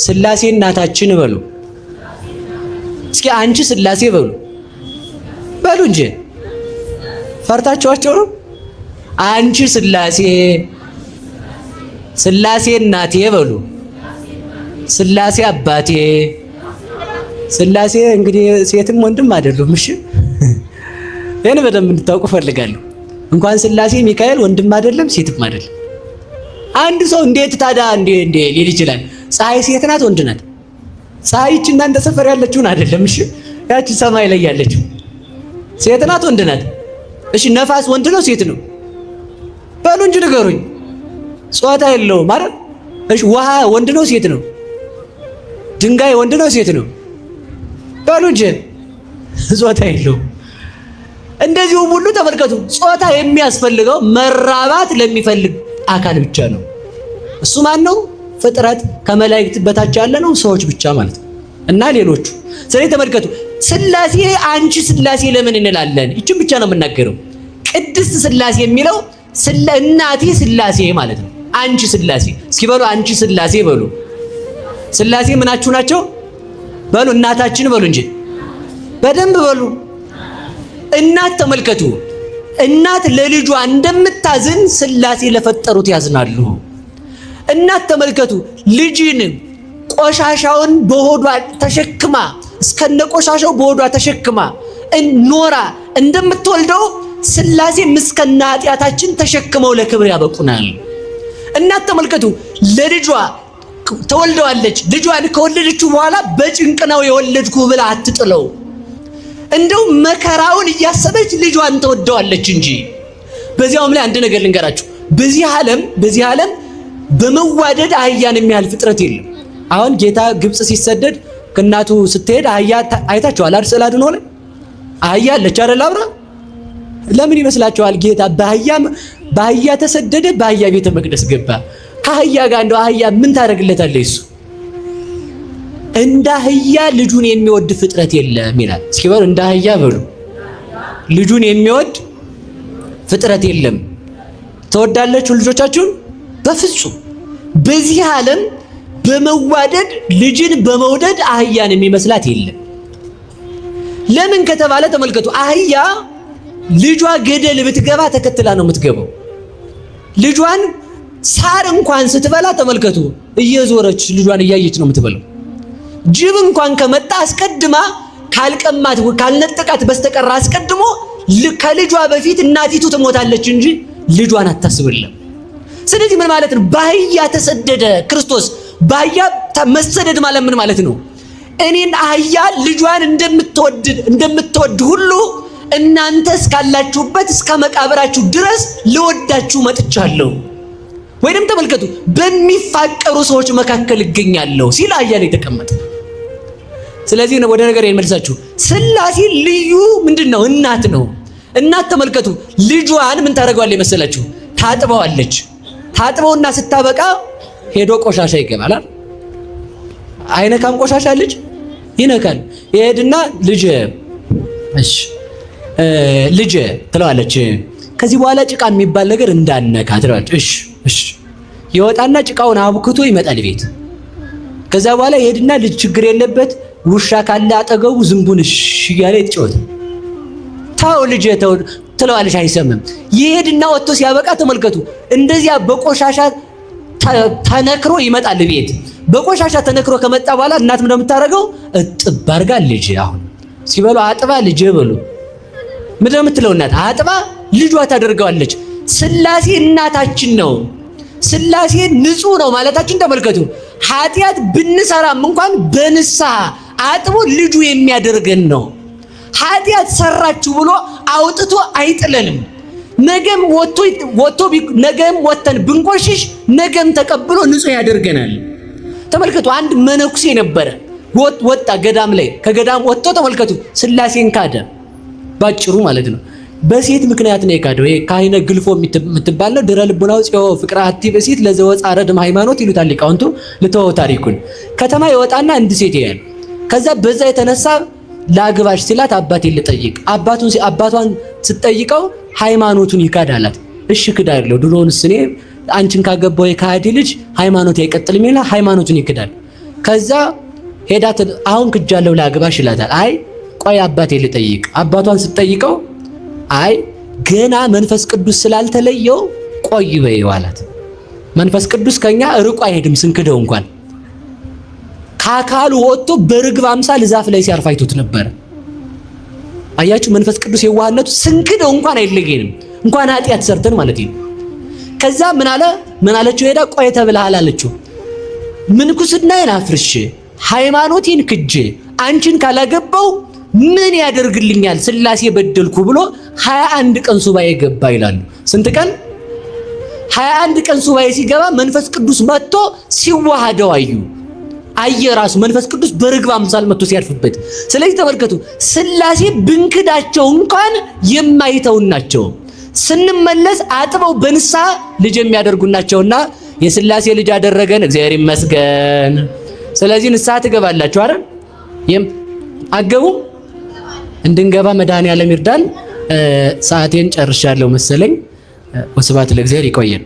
ስላሴ እናታችን በሉ እስኪ አንቺ ስላሴ በሉ በሉ እንጂ ፈርታችኋቸው ነው። አንቺ ስላሴ ስላሴ እናቴ በሉ ስላሴ አባቴ ስላሴ እንግዲህ ሴትም ወንድም አይደሉም። እሺ እኔ በደንብ እንድታውቁ ፈልጋለሁ። እንኳን ስላሴ ሚካኤል ወንድም አይደለም ሴትም አይደለም። አንድ ሰው እንዴት ታዲያ እንዴ ሊል ይችላል? ፀሐይ ሴት ናት ወንድ ናት? ፀሐይች እናንተ ሰፈር ያለችውን አይደለም። እሺ ያቺ ሰማይ ላይ ያለችው ሴት ናት ወንድ ናት? እሺ ነፋስ ወንድ ነው ሴት ነው? በሉ እንጂ ንገሩኝ። ጾታ የለውም አይደል? እሺ ውሃ ወንድ ነው ሴት ነው? ድንጋይ ወንድ ነው ሴት ነው? በሉ እንጂ ጾታ የለውም። እንደዚሁም ሁሉ ተመልከቱ፣ ጾታ የሚያስፈልገው መራባት ለሚፈልግ አካል ብቻ ነው። እሱ ማን ነው? ፍጥረት ከመላእክት በታች ያለ ነው፣ ሰዎች ብቻ ማለት ነው እና ሌሎቹ። ስለዚህ ተመልከቱ፣ ስላሴ አንቺ ስላሴ ለምን እንላለን? ይችን ብቻ ነው የምናገረው። ቅድስት ስላሴ የሚለው እናቴ ስላሴ ማለት ነው። አንቺ ስላሴ እስኪ በሉ፣ አንቺ ስላሴ በሉ። ስላሴ ምናችሁ ናቸው? በሉ እናታችን በሉ እንጂ በደንብ በሉ። እናት ተመልከቱ፣ እናት ለልጇ እንደምታዝን ስላሴ ለፈጠሩት ያዝናሉ። እናት ተመልከቱ፣ ልጅን ቆሻሻውን በሆዷ ተሸክማ እስከነ ቆሻሻው በሆዷ ተሸክማ ኖራ እንደምትወልደው ስላሴ እስከነ ኃጢአታችን ተሸክመው ለክብር ያበቁናል። እናት ተመልከቱ፣ ለልጇ ተወልደዋለች። ልጇን ከወለደችው በኋላ በጭንቅ ነው የወለድኩ ብላ አትጥለው። እንደው መከራውን እያሰበች ልጇን ተወደዋለች እንጂ። በዚያውም ላይ አንድ ነገር ልንገራችሁ፣ በዚህ ዓለም በመዋደድ አህያን የሚያህል ፍጥረት የለም። አሁን ጌታ ግብጽ ሲሰደድ ከእናቱ ስትሄድ አህያ አይታችኋል አይደል? ስዕል አድኖ ላይ አህያ አለች አይደል? አብራ ለምን ይመስላችኋል? ጌታ በአህያ ተሰደደ፣ በአህያ ቤተ መቅደስ ገባ። ከአህያ ጋር እንደው አህያ ምን ታደርግለታለች? እሱ እንደ አህያ ልጁን የሚወድ ፍጥረት የለም ይላል። እስኪ በሉ እንደ አህያ በሉ። ልጁን የሚወድ ፍጥረት የለም። ተወዳላችሁ ልጆቻችሁን? በፍጹም። በዚህ ዓለም በመዋደድ ልጅን በመውደድ አህያን የሚመስላት የለም። ለምን ከተባለ ተመልከቱ፣ አህያ ልጇ ገደል ብትገባ ተከትላ ነው የምትገባው። ልጇን ሳር እንኳን ስትበላ ተመልከቱ፣ እየዞረች ልጇን እያየች ነው የምትበላው። ጅብ እንኳን ከመጣ አስቀድማ ካልቀማት ካልነጠቃት በስተቀር አስቀድሞ ከልጇ በፊት እናቲቱ ትሞታለች እንጂ ልጇን አታስብልም። ስለዚህ ምን ማለት ነው? በአህያ ተሰደደ ክርስቶስ። በአህያ መሰደድ ማለት ምን ማለት ነው? እኔን አህያ ልጇን እንደምትወድ ሁሉ እናንተ እስካላችሁበት እስከ መቃብራችሁ ድረስ ልወዳችሁ መጥቻለሁ። ወይንም ተመልከቱ፣ በሚፋቀሩ ሰዎች መካከል እገኛለሁ ሲል አህያ ላይ ተቀመጠ። ስለዚህ ወደ ነገር ይመልሳችሁ፣ ስላሴ ልዩ ምንድነው? እናት ነው። እናት ተመልከቱ፣ ልጇን ምን ታደርገዋለች መሰላችሁ? ታጥበዋለች። ታጥበውና ስታበቃ ሄዶ ቆሻሻ ይገባል። አይነካም? ቆሻሻ ልጅ ይነካል። ይሄድና ልጅ ትለዋለች። ከዚህ በኋላ ጭቃ የሚባል ነገር እንዳነካ ትለዋለች። እሺ ይወጣና ጭቃውን አብክቶ ይመጣል ቤት። ከዛ በኋላ ይሄድና ልጅ ችግር የለበት ውሻ ካለ አጠገቡ ዝንቡን እያለ ይጫወት። ታው ልጅ ትለዋለች፣ አይሰማም። ይሄድና ወጥቶ ሲያበቃ ተመልከቱ፣ እንደዚያ በቆሻሻ ተነክሮ ይመጣል ቤት። በቆሻሻ ተነክሮ ከመጣ በኋላ እናት ምን እንደምታደርገው እጥብ አድርጋ ልጅ አሁን ሲበሉ አጥባ ልጅ በሉ ምን እንደምትለው እናት አጥባ ልጇ ታደርገዋለች። ስላሴ እናታችን ነው። ስላሴ ንጹህ ነው ማለታችን ተመልከቱ። ኃጢአት ብንሰራም እንኳን በንስሐ አጥቦ ልጁ የሚያደርገን ነው። ኃጢአት ሰራችሁ ብሎ አውጥቶ አይጥለንም። ነገም ነገም ወተን ብንቆሽሽ ነገም ተቀብሎ ንጹህ ያደርገናል። ተመልከቱ፣ አንድ መነኩሴ ነበረ። ወጣ ገዳም ላይ። ከገዳም ወጥቶ ተመልከቱ ስላሴን ካደ። ባጭሩ ማለት ነው። በሴት ምክንያት ነው የካደው። ይሄ ካህነ ግልፎ የምትባል ነው። ድረ ልቡናው ጽዮ ፍቅራ አቲ በሴት ለዘወፃ ረድም ሃይማኖት ይሉታል ሊቃውንቱ። ልተወው ታሪኩን። ከተማ ይወጣና እንድ ሴት ያያል። ከዛ በዛ የተነሳ ላግባሽ ሲላት አባቴን ልጠይቅ። አባቷን ስትጠይቀው ሃይማኖቱን ይካዳላት። እሺ ክዳለሁ፣ ድሮውንስ እኔ አንቺን ካገባው የካህዲ ልጅ ሃይማኖት አይቀጥልም ይላል። ሃይማኖቱን ይክዳል። ከዛ ሄዳት አሁን ክጃለሁ ላግባሽ ይላታል። አይ ቆይ አባቴ ልጠይቅ። አባቷን ስትጠይቀው አይ ገና መንፈስ ቅዱስ ስላልተለየው ቆይ በይው አላት። መንፈስ ቅዱስ ከኛ ርቆ አይሄድም ስንክደው እንኳን ከአካሉ ወጥቶ በርግብ አምሳል ዛፍ ላይ ሲያርፍ አይቶት ነበር። አያችሁ መንፈስ ቅዱስ የዋህነቱ ስንክደው እንኳን አይለየንም እንኳን ኃጢአት ሰርተን ማለት ነው። ከዛ ምን አለችው ሄዳ ቆይ ተብለሃል አለችው። ምንኩስናዬን አፍርሼ ሃይማኖቴን ክጄ አንቺን ካላገባው ምን ያደርግልኛል ስላሴ በደልኩ ብሎ 21 ቀን ሱባኤ ገባ ይላሉ። ስንት ቀን? 21 ቀን ሱባኤ ሲገባ መንፈስ ቅዱስ መጥቶ ሲዋሃደው አየ ራሱ መንፈስ ቅዱስ በርግብ አምሳል መጥቶ ሲያርፍበት። ስለዚህ ተመልከቱ ስላሴ ብንክዳቸው እንኳን የማይተውናቸው ስንመለስ አጥበው በንስሐ ልጅ የሚያደርጉናቸውና የስላሴ ልጅ አደረገን እግዚአብሔር ይመስገን። ስለዚህ ንስሐ ትገባላችሁ አይደል? አገቡ እንድንገባ መድኃኔዓለም ይርዳን። ሰዓቴን ጨርሻለሁ መሰለኝ። ወስብሐት ለእግዚአብሔር። ይቆየን።